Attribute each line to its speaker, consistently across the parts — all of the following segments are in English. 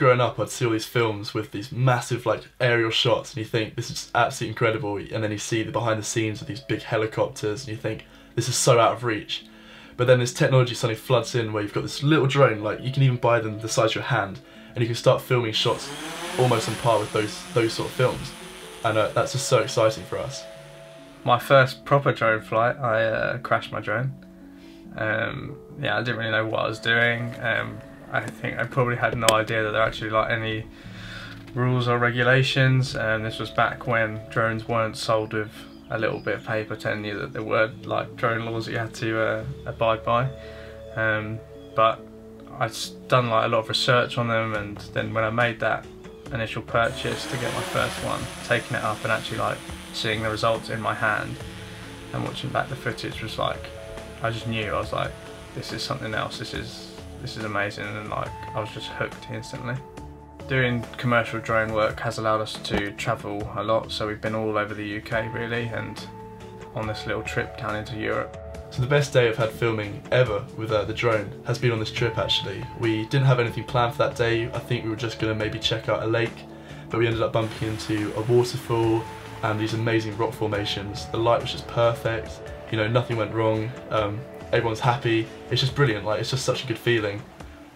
Speaker 1: growing up, I'd see all these films with these massive like aerial shots, and you think this is absolutely incredible, and then you see the behind the scenes of these big helicopters, and you think this is so out of reach. But then this technology suddenly floods in where you've got this little drone, like you can even buy them the size of your hand, and you can start filming shots almost on par with those sort of films, and that's just so exciting for us.
Speaker 2: My first proper drone flight, I crashed my drone. Yeah, I didn't really know what I was doing. I think I probably had no idea that there were actually like any rules or regulations. This was back when drones weren't sold with a little bit of paper telling you that there were like drone laws that you had to abide by. But I'd done like a lot of research on them, and then when I made that initial purchase to get my first one, taking it up and actually like seeing the results in my hand and watching back the footage was like, I just knew, I was like, this is something else, this is amazing, and like I was just hooked instantly. Doing commercial drone work has allowed us to travel a lot, so we've been all over the UK really, and on this little trip down into Europe.
Speaker 1: So the best day I've had filming ever with the drone has been on this trip actually. We didn't have anything planned for that day. I think we were just going to maybe check out a lake, but we ended up bumping into a waterfall and these amazing rock formations. The light was just perfect, you know, nothing went wrong, everyone's happy. It's just brilliant, like it's just such a good feeling.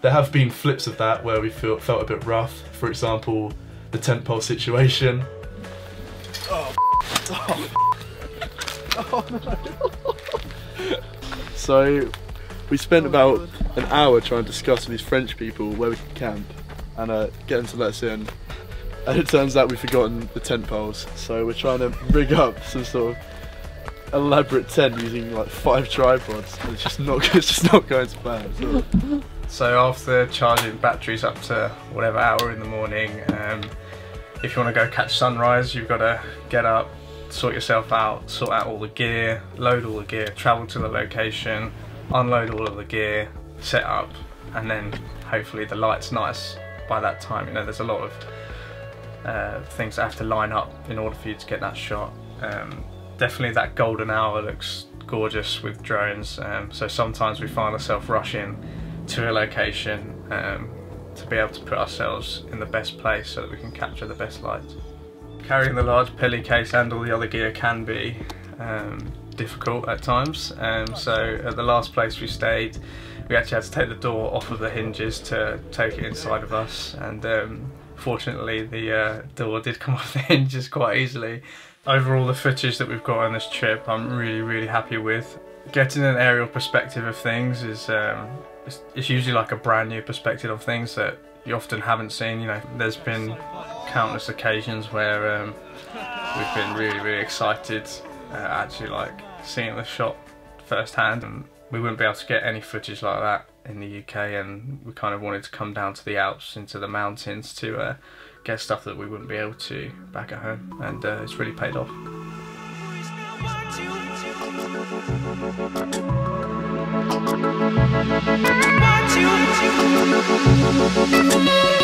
Speaker 1: There have been flips of that where we felt a bit rough. For example, the tent pole situation. Oh, oh no. So we spent about an hour trying to discuss with these French people where we could camp and get them to let us in. And it turns out we've forgotten the tent poles, so we're trying to rig up some sort of elaborate tent using like 5 tripods. And it's just not going to plan.
Speaker 2: So after charging batteries up to whatever hour in the morning, if you want to go catch sunrise, you've got to get up, sort yourself out, sort out all the gear, load all the gear, travel to the location, unload all of the gear, set up, and then hopefully the light's nice by that time. You know, there's a lot of things that have to line up in order for you to get that shot. Definitely that golden hour looks gorgeous with drones, so sometimes we find ourselves rushing to a location to be able to put ourselves in the best place so that we can capture the best light. Carrying the large pilly case and all the other gear can be difficult at times, so at the last place we stayed we actually had to take the door off of the hinges to take it inside of us, and fortunately the door did come off the hinges quite easily. Overall, the footage that we've got on this trip I'm really happy with. Getting an aerial perspective of things is it's usually like a brand new perspective of things that you often haven't seen. You know, there's been countless occasions where we've been really excited actually like seeing the shot firsthand, and we wouldn't be able to get any footage like that in the UK, and we kind of wanted to come down to the Alps, into the mountains, to get stuff that we wouldn't be able to back at home, and it's really paid off. Want you.